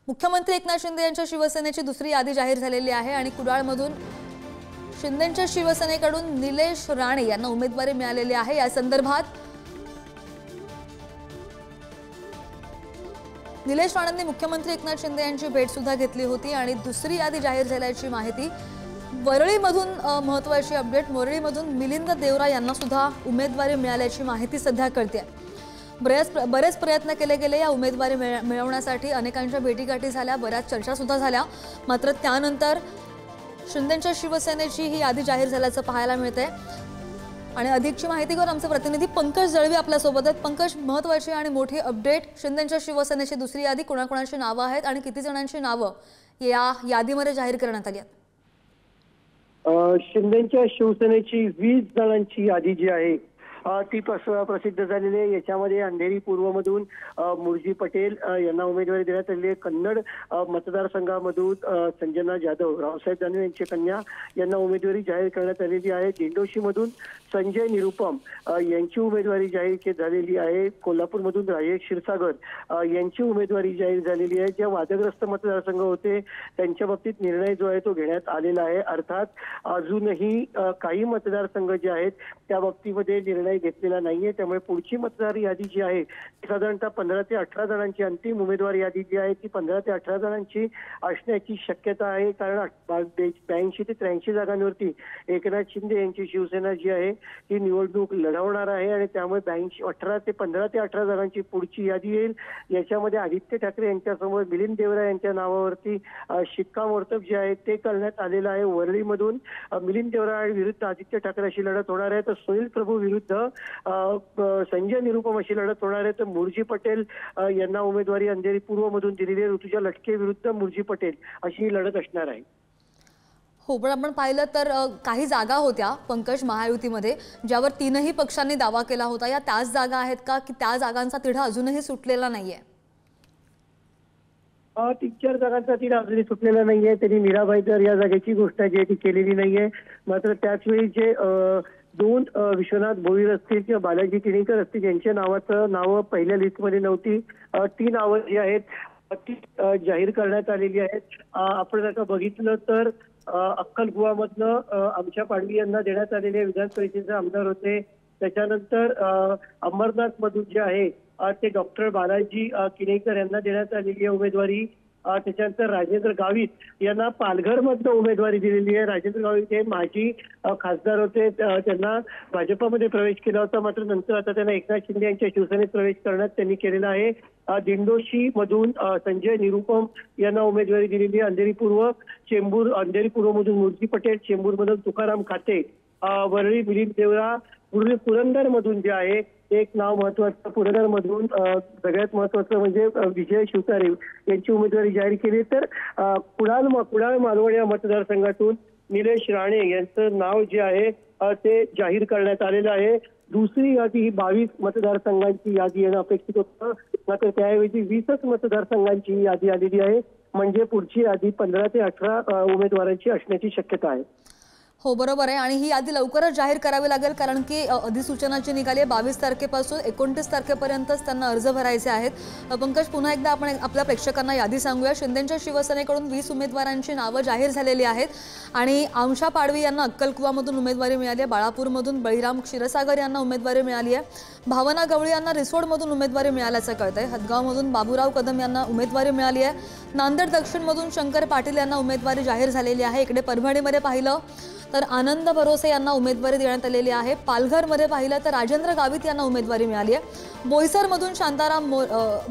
मुख्यमंत्री एकनाथ शिंदे यांच्या शिवसेनेची दुसरी यादी जाहीर झालेली आहे आणि कुडाळमधून शिंदेंच्या शिवसेनेकडून निलेश राणे यांना उमेदवारी मिळालेली आहे। या संदर्भात निलेश राणेंनी मुख्यमंत्री एकनाथ शिंदे यांची भेट सुद्धा घेतली होती आणि दुसरी यादी जाहीर झाल्याची माहिती। वरळीमधून महत्त्वाची अपडेट, वरळीमधून मिलिंद देवरा यांना सुद्धा उमेदवारी मिळाल्याची माहिती सध्या कळते। बरेच प्रयत्न केले गेले या उमेदवारी मिळवण्यासाठी, अनेकांच्या भेटीगाठी झाल्या, बऱ्याच चर्चा सुद्धा झाल्या, मात्र त्यानंतर शिंदेंच्या शिवसेनेची ही यादी जाहीर झाल्याचं पाहायला मिळतंय। आणि अधिकची माहिती घेऊन आमचे प्रतिनिधी पंकज जळवी आपल्या सोबत आहेत। पंकज, महत्त्वाची आणि मोठी अपडेट, शिंदेंच्या शिवसेनेची दुसरी यादी, कोणाकोणाची नावं आहेत आणि किती जणांची नावं या यादीमध्ये जाहीर करण्यात आली आहेत? शिंदेंच्या शिवसेनेची 20 जणांची यादी जी आहे ती प्रसिद्ध झालेली आहे। याच्यामध्ये अंधेरी पूर्वमधून मुरजी पटेल यांना उमेदवारी देण्यात आलेली आहे। कन्नड मतदारसंघामधून संजना जाधव, रावसाहेब दानवे यांची कन्या यांना उमेदवारी जाहीर करण्यात आलेली आहे। दिंडोशीमधून संजय निरुपम यांची उमेदवारी जाहीर झालेली आहे। कोल्हापूरमधून राजेश क्षीरसागर यांची उमेदवारी जाहीर झालेली आहे। जे वादग्रस्त मतदारसंघ होते त्यांच्या बाबतीत निर्णय जो आहे तो घेण्यात आलेला आहे। अर्थात अजूनही काही मतदारसंघ जे आहेत त्या बाबतीमध्ये निर्णय घेतलेला नाहीये, त्यामुळे पुढची मतदार यादी जी आहे साधारणतः 15 ते 18 जणांची, अंतिम उमेदवार यादी जी आहे ती 15 ते 18 जणांची असण्याची शक्यता आहे। कारण 82 ते 83 जागांवरती एकनाथ शिंदे यांची शिवसेना जी आहे ती निवडणूक लढवणार आहे आणि त्यामुळे 15 ते 18 जणांची पुढची यादी येईल। याच्यामध्ये आदित्य ठाकरे यांच्यासमोर मिलिंद देवरा यांच्या नावावरती शिक्कामोर्तब जे आहे ते करण्यात आलेलं आहे। वरळीमधून मिलिंद देवरा विरुद्ध आदित्य ठाकरे अशी लढत होणार आहे, तर सुनील प्रभू विरुद्ध संजय निरुपम अशी लढत होणार आहे। तर मुरजी पटेल यांना उमेदवारी अंधेरी पूर्वमधून दिलेली आहे। ऋतुजा लटके विरुद्ध मुरजी पटेल अशी लढत असणार आहे। हो, पण आपण पाहिलं तर काही जागा होत्या पंकज महायुतीमध्ये ज्यावर तीनही पक्षांनी दावा केला होता, या त्याच जागा आहेत का की त्या जागांचा तिढा अजूनही सुटलेला नाहीये? 3-4 जागांचा तिढा अजूनही सुटलेला नाहीये। त्यांनी मीराबाई तर या जागेची गोष्ट जी आहे ती केलेली नाहीये। मात्र त्याचवेळी जे 2 विश्वनाथ भोईर असतील किंवा बालाजी किणीकर असतील यांच्या नावं पहिल्या लिस्टमध्ये नव्हती, ती नावं जी आहेत ती जाहीर करण्यात आलेली आहेत। आपण जर का बघितलं तर अक्कलकुवामधनं आमच्या पाडवी यांना देण्यात आलेले विधान परिषदेचे आमदार होते। त्याच्यानंतर अंबरनाथ मधून जे आहे ते डॉक्टर बालाजी किणीकर यांना देण्यात आलेली आहे उमेदवारी। त्याच्यानंतर राजेंद्र गावित यांना पालघरमधनं उमेदवारी दिलेली आहे। राजेंद्र गावित हे माजी खासदार होते, त्यांना भाजपमध्ये प्रवेश केला होता, मात्र नंतर आता त्यांना एकनाथ शिंदे यांच्या शिवसेनेत प्रवेश करण्यात त्यांनी केलेला आहे। दिंडोशी मधून संजय निरुपम यांना उमेदवारी दिलेली आहे। अंधेरी पूर्वमधून मुरजी पटेल, चेंबूरमधून तुकाराम खाते, वरळी मिलिंद देवरा, पुरंदर मधून जे आहे एक नाव महत्वाचं, पुरंदर मधून सगळ्यात महत्वाचं म्हणजे विजय शिवतारे यांची उमेदवारी जाहीर केली। तर कुडाळ मालवण या मतदारसंघातून निलेश राणे यांचं नाव जे आहे ते जाहीर करण्यात आलेलं आहे। दुसरी यादी ही 22 मतदारसंघांची यादी येणं अपेक्षित होतं, मात्र त्याऐवजी 20च मतदारसंघांची यादी आलेली आहे। म्हणजे पुढची यादी 15 ते 18 उमेदवारांची असण्याची शक्यता आहे। हो, बरोबर आहे। आणि ही यादी लवकरच जाहीर करावी लागेल, कारण की अधिसूचना जी निघाली आहे 22 तारखेपासून 29 तारखेपर्यंतच त्यांना अर्ज भरायचे आहेत। पंकज, पुन्हा एकदा आपण आपल्या प्रेक्षकांना यादी सांगूया। शिंदेंच्या शिवसेनेकडून 20 उमेदवारांची नावं जाहीर झालेली आहेत आणि आमशा पाडवी यांना अक्कलकुवामधून उमेदवारी मिळाली आहे। बाळापूरमधून बळीराम क्षीरसागर यांना उमेदवारी मिळाली आहे। भावना गवळी यांना रिसोडमधून उमेदवारी मिळाल्याचं कळतंय। हदगावमधून बाबूराव कदम यांना उमेदवारी मिळाली आहे। नांदेड दक्षिणमधून शंकर पाटील यांना उमेदवारी जाहीर झालेली आहे। इकडे परभणीमध्ये पाहिलं तर आनंद भरोसे यांना उमेदवारी देण्यात आलेली आहे। पालघरमध्ये पाहिलं तर राजेंद्र गावित यांना उमेदवारी मिळाली आहे।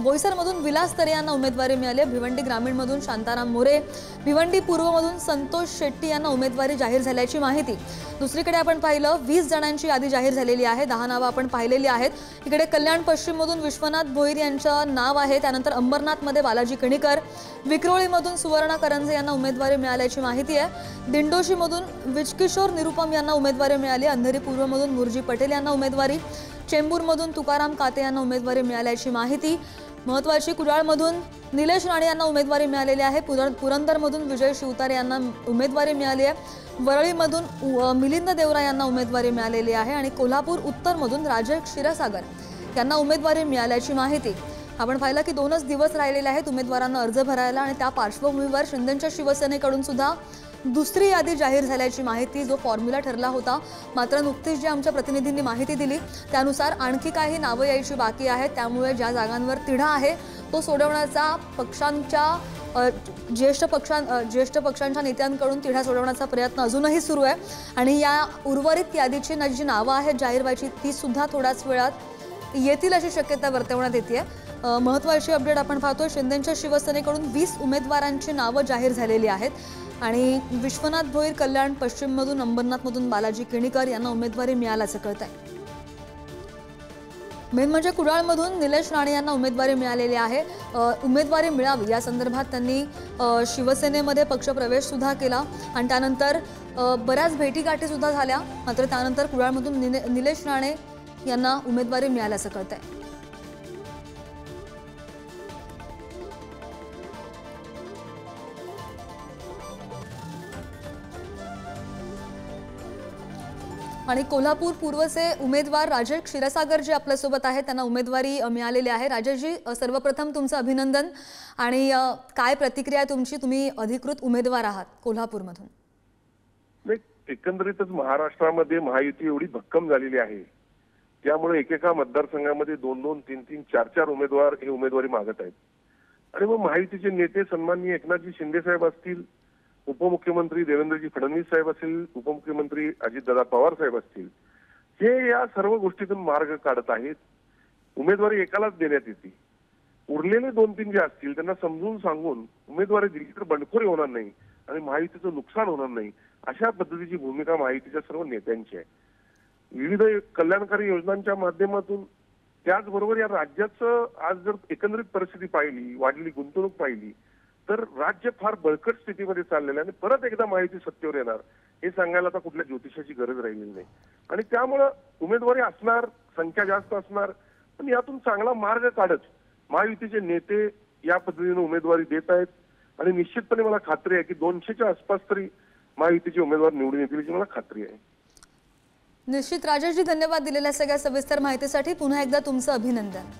बोईसरमधून विलास तरे यांना उमेदवारी मिळाली आहे। भिवंडी ग्रामीणमधून शांताराम मोरे, भिवंडी पूर्वमधून संतोष शेट्टी यांना उमेदवारी जाहीर झाल्याची माहिती। दुसरीकडे आपण पाहिलं 20 जणांची यादी जाहीर झालेली आहे, 10 नावं आपण पाहिलेली आहेत। इकडे कल्याण पश्चिममधून विश्वनाथ भोईर यांचं नाव आहे। त्यानंतर अंबरनाथमध्ये बालाजी किणीकर, विक्रोळीमधून सुवर्णा करंजे यांना उमेदवारी मिळाल्याची माहिती आहे। दिंडोशीमधून विजकिशोर निरुपम यांना उमेदवारी मिळाली। अंधेरी पूर्वमधून मुरजी पटेल यांना उमेदवारी, चेंबूरमधून तुकाराम काते यांना उमेदवारी मिळाल्याची माहिती। महत्त्वाची, कुडाळमधून निलेश राणे यांना उमेदवारी मिळालेली आहे। पुरंदरमधून विजय शिवतारे यांना उमेदवारी मिळाली आहे। वरळीमधून मिलिंद देवरा यांना उमेदवारी मिळालेली आहे आणि कोल्हापूर उत्तरमधून राजेश क्षीरसागर यांना उमेदवारी मिळाल्याची माहिती। आपण पाहिलं की 2च दिवस राहिलेले आहेत उमेदवारांना अर्ज भरायला आणि त्या पार्श्वभूमीवर शिंदेंच्या शिवसेनेकडून सुद्धा दुसरी यादी जाहीर झाल्याची माहिती, जो फॉर्म्युला ठरला होता, मात्र नुकतीच जी आमच्या प्रतिनिधींनी माहिती दिली त्यानुसार आणखी काही नावं यायची बाकी आहेत। त्यामुळे ज्या जागांवर तिढा आहे तो सोडवण्याचा पक्षांच्या ज्येष्ठ पक्षांच्या नेत्यांकडून तिढा सोडवण्याचा प्रयत्न अजूनही सुरू आहे आणि या उर्वरित यादीची जी नावं आहेत जाहीर व्हायची ती सुद्धा थोड्याच वेळात येतील अशी शक्यता वर्तवण्यात येते। महत्त्वाची अपडेट आपण पाहतोय, शिंदेंच्या शिवसेनेकडून 20 उमेदवारांची नावं जाहीर झालेली आहेत आणि विश्वनाथ भोईर कल्याण पश्चिममधून, अंबरनाथमधून बालाजी किणीकर यांना उमेदवारी मिळाल्याचं कळतंय। मेन म्हणजे कुडाळमधून निलेश राणे यांना उमेदवारी मिळालेली आहे। उमेदवारी मिळावी या संदर्भात त्यांनी शिवसेनेमध्ये पक्षप्रवेश सुद्धा केला आणि त्यानंतर बऱ्याच भेटीगाठी सुद्धा झाल्या, मात्र त्यानंतर कुडाळमधून निलेश राणे यांना उमेदवारी मिळाल्याचं कळतंय। आणि कोल्हापूर पूर्वचे उमेदवार राजेश क्षीरसागर जे आपल्यासोबत आहेत त्यांना उमेदवारी मिळालेली आहे। राजेशजी, सर्वप्रथम तुमचं अभिनंदन आणि काय प्रतिक्रिया आहे तुमची? तुम्ही अधिकृत उमेदवार आहात कोल्हापूरमधून। एकंदरीतच महाराष्ट्रामध्ये महायुती एवढी भक्कम झालेली आहे, त्यामुळे एकेका मतदारसंघामध्ये 2-2, 3-3, 4-4 उमेदवार हे उमेदवारी मागत आहेत आणि मग महायुतीचे नेते सन्माननीय एकनाथजी शिंदे साहेब असतील, उपमुख्यमंत्री देवेंद्रजी फडणवीस साहेब असतील, उपमुख्यमंत्री अजितदादा पवार साहेब असतील, हे या सर्व गोष्टीतून मार्ग काढत आहेत। उमेदवारी एकालाच देण्यात येते, उरलेले 2-3 जे असतील त्यांना समजून सांगून उमेदवारी दिली तर बंडखोरी होणार नाही आणि महायुतीचं नुकसान होणार नाही, अशा पद्धतीची भूमिका महायुतीच्या सर्व नेत्यांची आहे। विविध कल्याणकारी योजनांच्या माध्यमातून, त्याचबरोबर या राज्याचं आज जर एकंदरीत परिस्थिती पाहिली, वाढलेली गुंतवणूक पाहिली, तर राज्य फार बळकट स्थितीमध्ये चाललेलं आहे आणि परत एकदा महायुती सत्तेवर येणार हे सांगायला आता कुठल्या ज्योतिषाची गरज राहिलेली नाही आणि त्यामुळं उमेदवारी असणार, संख्या जास्त असणार, पण यातून चांगला मार्ग काढत महायुतीचे नेते या पद्धतीने उमेदवारी देत आहेत आणि निश्चितपणे मला खात्री आहे की 200च्या आसपास तरी महायुतीचे उमेदवार निवडून येतील याची मला खात्री आहे। निश्चित। राजेशजी, धन्यवाद दिलेल्या सगळ्या सविस्तर माहितीसाठी। पुन्हा एकदा तुमचं अभिनंदन।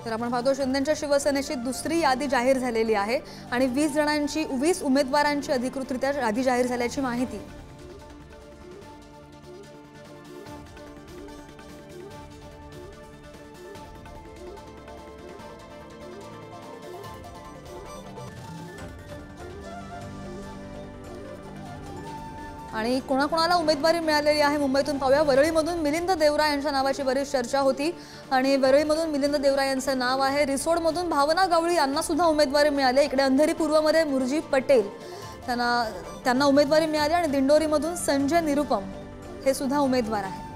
तर आपण पाहतो शिंदेंच्या शिवसेनेची दुसरी यादी जाहीर झालेली आहे आणि 20 उमेदवारांची अधिकृतरित्या यादी जाहीर झाल्याची माहिती। आणि कोणाकोणाला उमेदवारी मिळालेली आहे मुंबईतून पाहूया। वरळीमधून मिलिंद देवरा यांच्या नावाची बरीच चर्चा होती आणि वरळीमधून मिलिंद देवरा यांचं नाव आहे। रिसोडमधून भावना गवळी यांना सुद्धा उमेदवारी मिळाली। इकडे अंधेरी पूर्वमध्ये मुरजी पटेल त्यांना उमेदवारी मिळाली आणि दिंडोरीमधून संजय निरुपम हे सुद्धा उमेदवार आहेत।